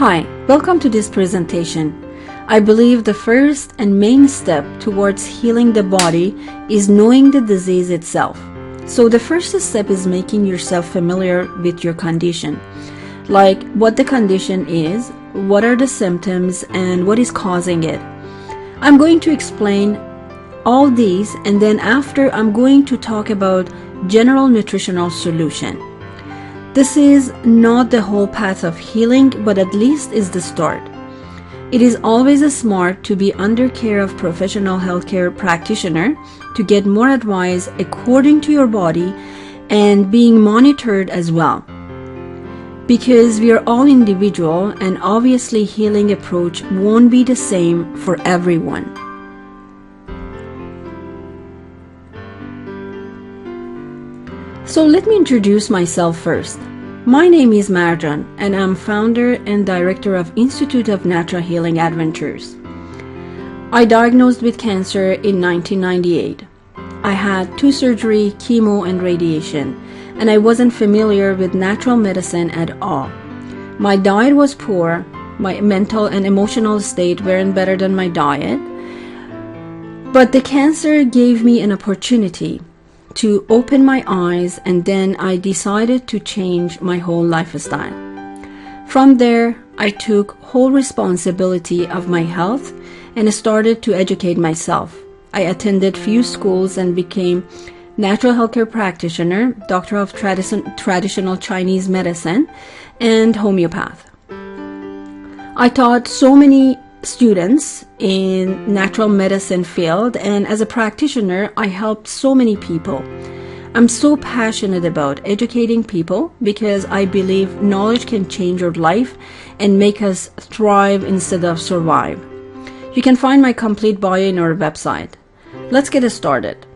Hi, welcome to this presentation. I believe the first and main step towards healing the body is knowing the disease itself. So the first step is making yourself familiar with your condition, like what the condition is, what are the symptoms, and what is causing it. I'm going to explain all these, and then after I'm going to talk about general nutritional solution. This is not the whole path of healing, but at least is the start. It is always smart to be under care of professional healthcare practitioner to get more advice according to your body and being monitored as well. Because we are all individual, and obviously healing approach won't be the same for everyone. So let me introduce myself first. My name is Marjan, and I'm founder and director of Institute of Natural Healing Adventures. I diagnosed with cancer in 1998. I had 2 surgeries, chemo, and radiation, and I wasn't familiar with natural medicine at all. My diet was poor, my mental and emotional state weren't better than my diet, but the cancer gave me an opportunity to open my eyes, and then I decided to change my whole lifestyle. From there, I took whole responsibility of my health and started to educate myself. I attended few schools and became natural healthcare practitioner, doctor of traditional Chinese medicine, and homeopath. I taught so many students in natural medicine field, and as a practitioner I helped so many people. I'm so passionate about educating people because I believe knowledge can change your life and make us thrive instead of survive. You can find my complete bio in our website. Let's get started.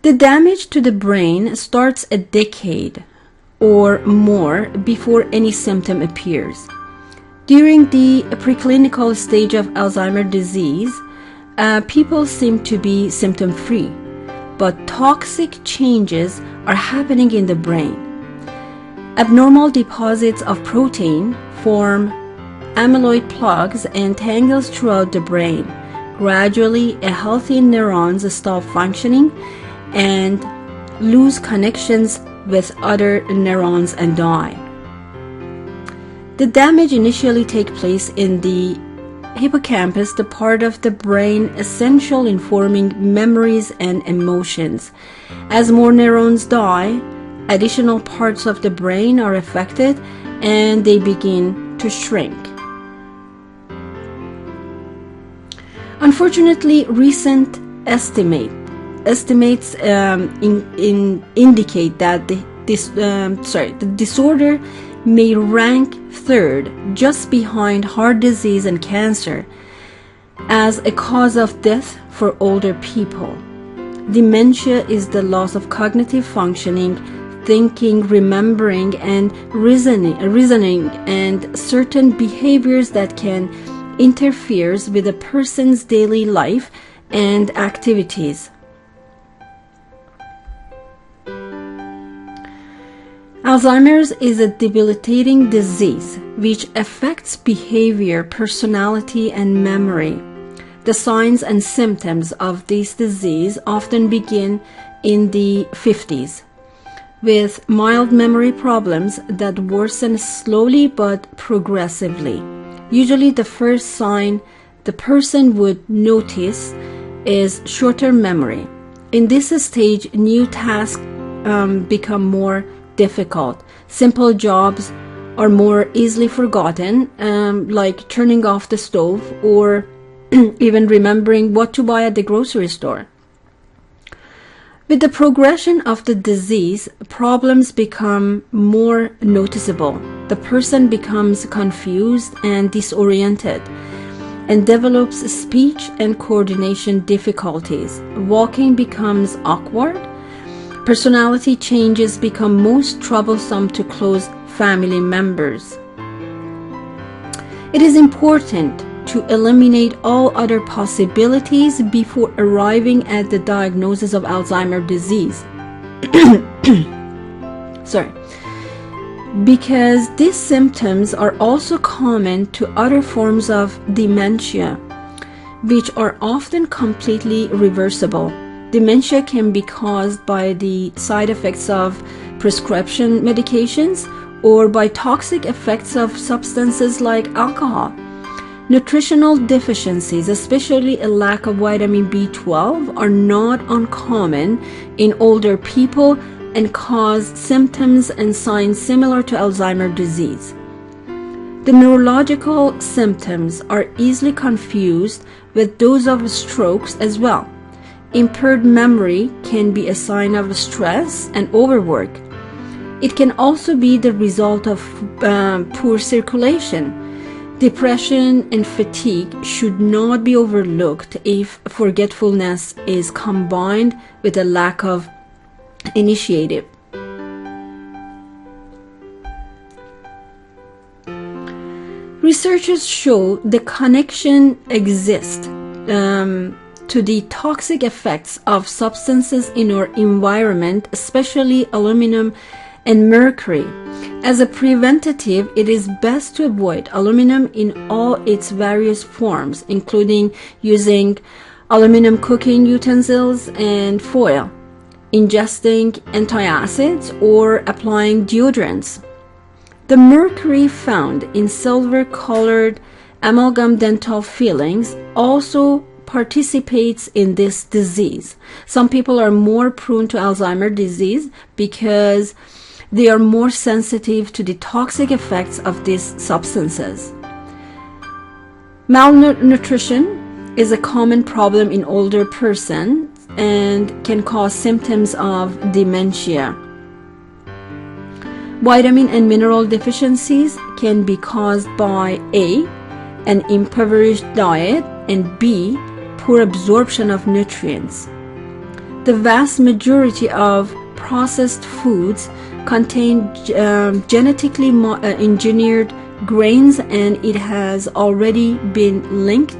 The damage to the brain starts a decade or more before any symptom appears. During the preclinical stage of Alzheimer's disease, people seem to be symptom-free, but toxic changes are happening in the brain. Abnormal deposits of protein form amyloid plaques and tangles throughout the brain. Gradually, healthy neurons stop functioning and lose connections with other neurons and die. The damage initially takes place in the hippocampus, the part of the brain essential in forming memories and emotions. As more neurons die, additional parts of the brain are affected and they begin to shrink. Unfortunately, recent estimates indicate that the disorder may rank third, just behind heart disease and cancer, as a cause of death for older people. Dementia is the loss of cognitive functioning, thinking, remembering, and reasoning, and certain behaviors that can interfere with a person's daily life and activities. Alzheimer's is a debilitating disease which affects behavior, personality, and memory. The signs and symptoms of this disease often begin in the 50s, with mild memory problems that worsen slowly but progressively. Usually the first sign the person would notice is short-term memory. In this stage, new tasks become more difficult. Simple jobs are more easily forgotten, like turning off the stove or even remembering what to buy at the grocery store. With the progression of the disease, problems become more noticeable. The person becomes confused and disoriented and develops speech and coordination difficulties. Walking becomes awkward. Personality changes become most troublesome to close family members. It is important to eliminate all other possibilities before arriving at the diagnosis of Alzheimer's disease. sorry, because these symptoms are also common to other forms of dementia, which are often completely reversible. Dementia can be caused by the side effects of prescription medications or by toxic effects of substances like alcohol. Nutritional deficiencies, especially a lack of vitamin B12, are not uncommon in older people and cause symptoms and signs similar to Alzheimer's disease. The neurological symptoms are easily confused with those of strokes as well. Impaired memory can be a sign of stress and overwork. It can also be the result of poor circulation. Depression and fatigue should not be overlooked if forgetfulness is combined with a lack of initiative. Researchers show the connection exists to the toxic effects of substances in our environment, especially aluminum and mercury. As a preventative, it is best to avoid aluminum in all its various forms, including using aluminum cooking utensils and foil, ingesting antacids, or applying deodorants. The mercury found in silver-colored amalgam dental fillings also participates in this disease. Some people are more prone to Alzheimer's disease because they are more sensitive to the toxic effects of these substances. Malnutrition is a common problem in older persons and can cause symptoms of dementia. Vitamin and mineral deficiencies can be caused by A, an impoverished diet, and B, poor absorption of nutrients. The vast majority of processed foods contain genetically engineered grains, and it has already been linked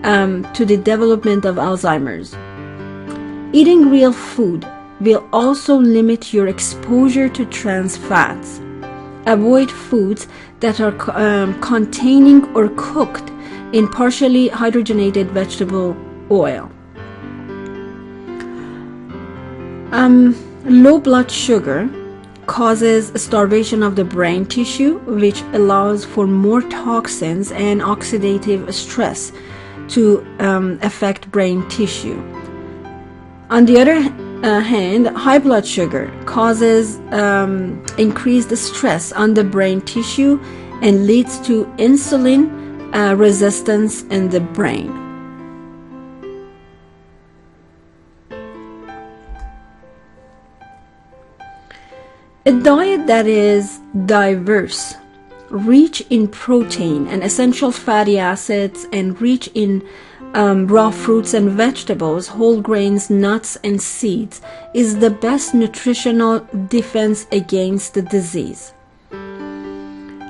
to the development of Alzheimer's. Eating real food will also limit your exposure to trans fats. Avoid foods that are containing or cooked in partially hydrogenated vegetable oil. Low blood sugar causes starvation of the brain tissue, which allows for more toxins and oxidative stress to affect brain tissue. On the other hand, high blood sugar causes increased stress on the brain tissue and leads to insulin resistance in the brain. A diet that is diverse, rich in protein and essential fatty acids, and rich in raw fruits and vegetables, whole grains, nuts, and seeds is the best nutritional defense against the disease.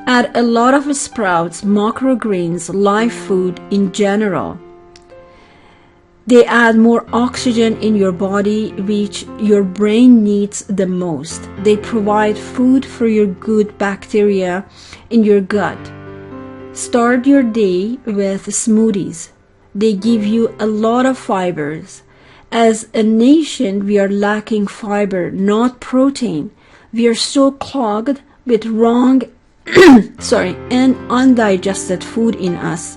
Add a lot of sprouts, microgreens, live food in general. They add more oxygen in your body, which your brain needs the most. They provide food for your good bacteria in your gut. Start your day with smoothies. They give you a lot of fibers. As a nation, we are lacking fiber, not protein. We are so clogged with wrong and undigested food in us.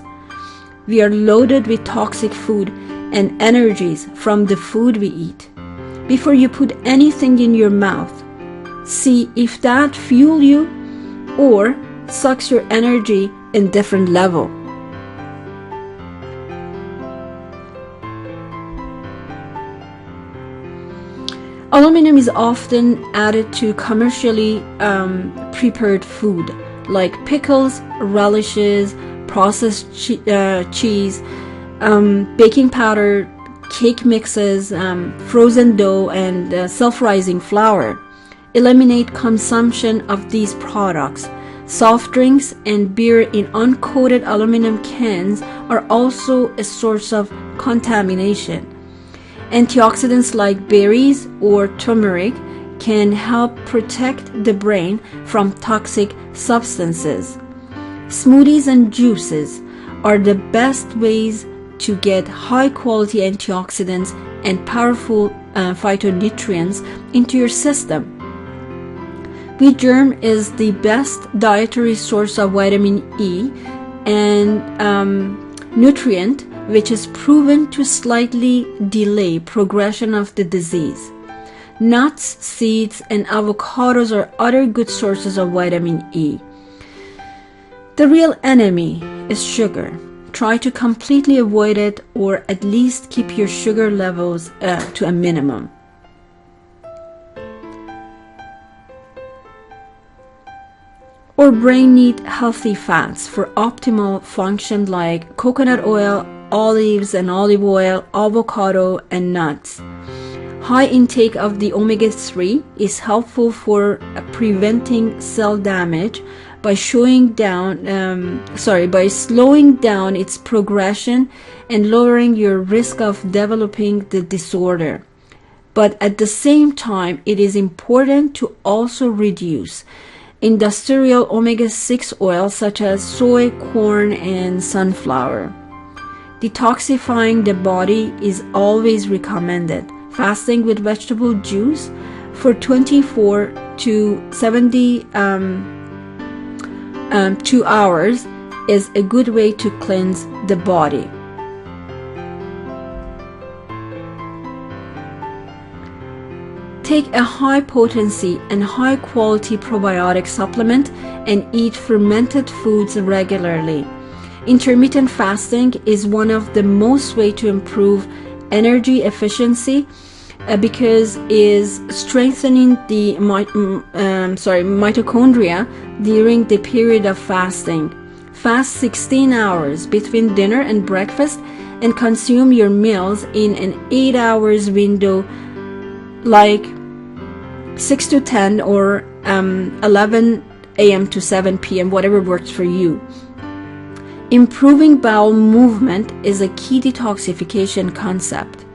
We are loaded with toxic food and energies from the food we eat. Before you put anything in your mouth, see if that fuels you or sucks your energy in different level. Aluminum is often added to commercially prepared food like pickles, relishes, processed cheese, baking powder, cake mixes, frozen dough, and self-rising flour. Eliminate consumption of these products. Soft drinks and beer in uncoated aluminum cans are also a source of contamination. Antioxidants like berries or turmeric can help protect the brain from toxic substances. Smoothies and juices are the best ways to get high-quality antioxidants and powerful phytonutrients into your system. Wheat germ is the best dietary source of vitamin E and nutrient, which is proven to slightly delay progression of the disease. Nuts, seeds, and avocados are other good sources of vitamin E. The real enemy is sugar. Try to completely avoid it, or at least keep your sugar levels to a minimum. Our brain needs healthy fats for optimal function, like coconut oil, olives and olive oil, avocado, and nuts. High intake of the omega-3 is helpful for preventing cell damage by slowing down its progression and lowering your risk of developing the disorder. But at the same time, it is important to also reduce industrial omega-6 oils such as soy, corn, and sunflower. Detoxifying the body is always recommended. Fasting with vegetable juice for 24 to 72 hours is a good way to cleanse the body. Take a high potency and high quality probiotic supplement and eat fermented foods regularly. Intermittent fasting is one of the most way to improve energy efficiency because is strengthening the mitochondria during the period of fasting. Fast 16 hours between dinner and breakfast and consume your meals in an 8 hours window, like 6 to 10 or 11 a.m. to 7 p.m., whatever works for you. Improving bowel movement is a key detoxification concept.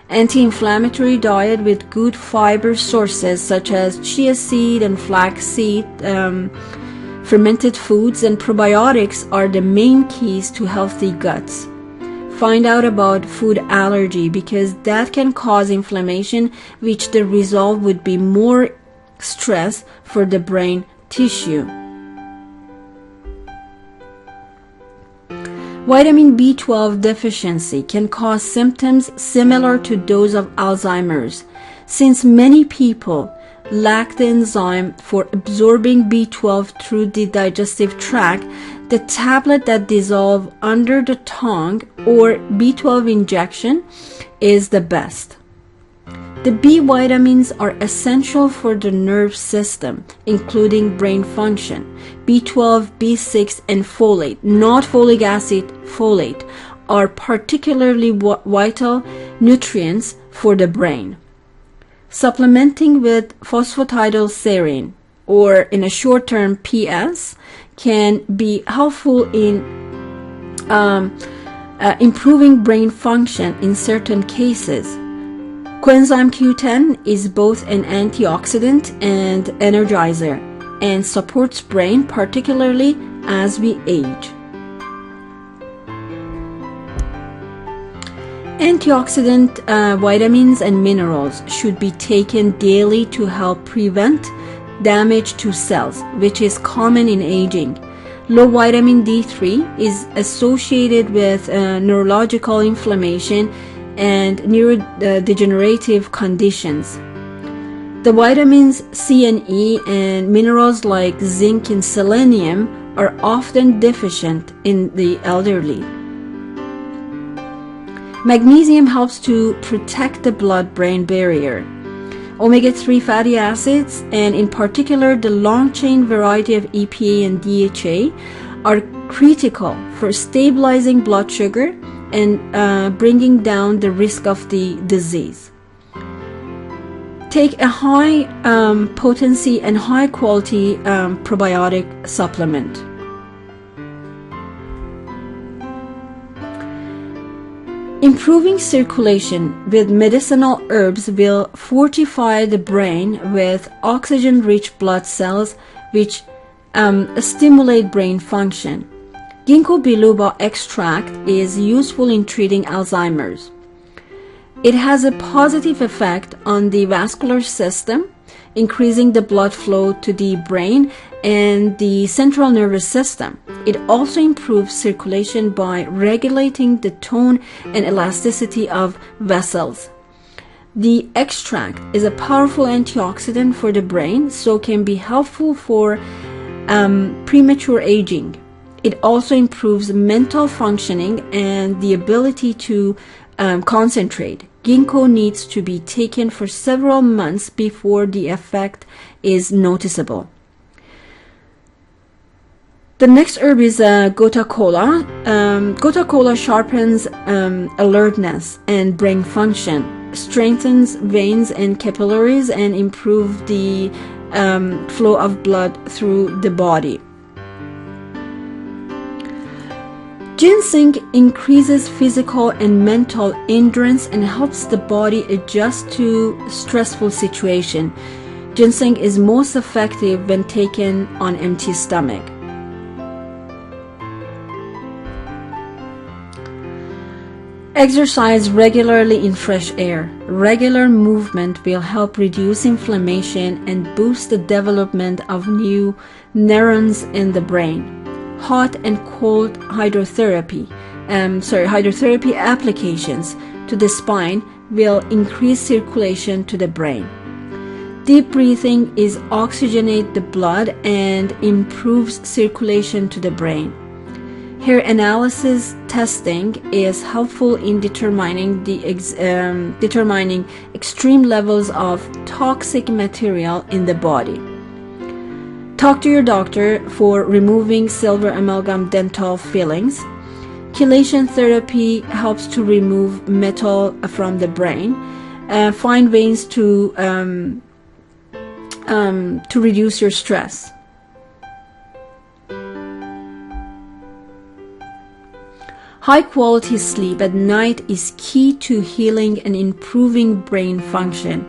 Anti-inflammatory diet with good fiber sources such as chia seed and flax seed, fermented foods, and probiotics are the main keys to healthy guts. Find out about food allergy because that can cause inflammation, which the result would be more stress for the brain tissue. Vitamin B12 deficiency can cause symptoms similar to those of Alzheimer's. Since many people lack the enzyme for absorbing B12 through the digestive tract, the tablet that dissolves under the tongue or B12 injection is the best. The B vitamins are essential for the nerve system, including brain function. B12, B6, and folate, not folic acid, folate, are particularly vital nutrients for the brain. Supplementing with phosphatidylserine, or in a short term PS, can be helpful in improving brain function in certain cases. Coenzyme Q10 is both an antioxidant and energizer and supports brain, particularly as we age. Antioxidant vitamins and minerals should be taken daily to help prevent damage to cells, which is common in aging. Low vitamin D3 is associated with neurological inflammation and neurodegenerative conditions. The vitamins C and E and minerals like zinc and selenium are often deficient in the elderly. Magnesium helps to protect the blood-brain barrier. Omega-3 fatty acids, and in particular the long-chain variety of EPA and DHA, are critical for stabilizing blood sugar and bringing down the risk of the disease. Take a high potency and high quality probiotic supplement. Improving circulation with medicinal herbs will fortify the brain with oxygen-rich blood cells, which stimulate brain function. Ginkgo biloba extract is useful in treating Alzheimer's. It has a positive effect on the vascular system, increasing the blood flow to the brain and the central nervous system. It also improves circulation by regulating the tone and elasticity of vessels. The extract is a powerful antioxidant for the brain, so can be helpful for premature aging. It also improves mental functioning and the ability to concentrate. Ginkgo needs to be taken for several months before the effect is noticeable. The next herb is gota cola. Gota cola sharpens alertness and brain function, strengthens veins and capillaries, and improves the flow of blood through the body. Ginseng increases physical and mental endurance and helps the body adjust to stressful situations. Ginseng is most effective when taken on empty stomach. Exercise regularly in fresh air. Regular movement will help reduce inflammation and boost the development of new neurons in the brain. Hot and cold hydrotherapy applications to the spine will increase circulation to the brain. Deep breathing is oxygenate the blood and improves circulation to the brain. Hair analysis testing is helpful in determining extreme levels of toxic material in the body. Talk to your doctor for removing silver amalgam dental fillings. Chelation therapy helps to remove metal from the brain. Find ways to reduce your stress. High quality sleep at night is key to healing and improving brain function.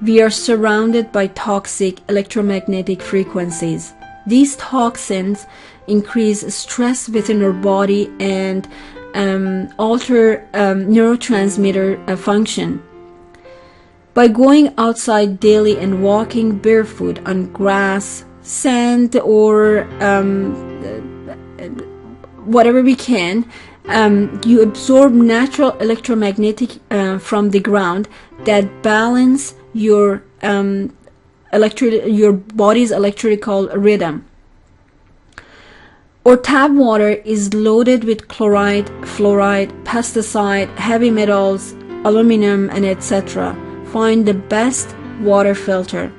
We are surrounded by toxic electromagnetic frequencies. These toxins increase stress within our body and alter neurotransmitter function. By going outside daily and walking barefoot on grass, sand, or whatever we can, you absorb natural electromagnetic from the ground that balance your body's electrical rhythm. Or tap water is loaded with chloride, fluoride, pesticide, heavy metals, aluminum, and etc. Find the best water filter.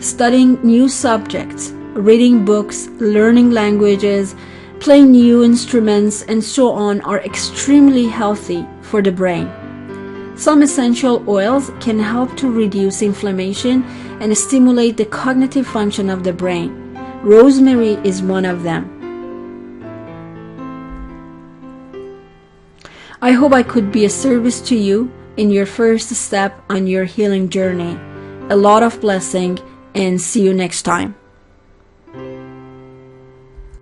Studying new subjects, reading books, learning languages, playing new instruments, and so on are extremely healthy for the brain. Some essential oils can help to reduce inflammation and stimulate the cognitive function of the brain. Rosemary is one of them. I hope I could be a service to you in your first step on your healing journey. A lot of blessing, and see you next time.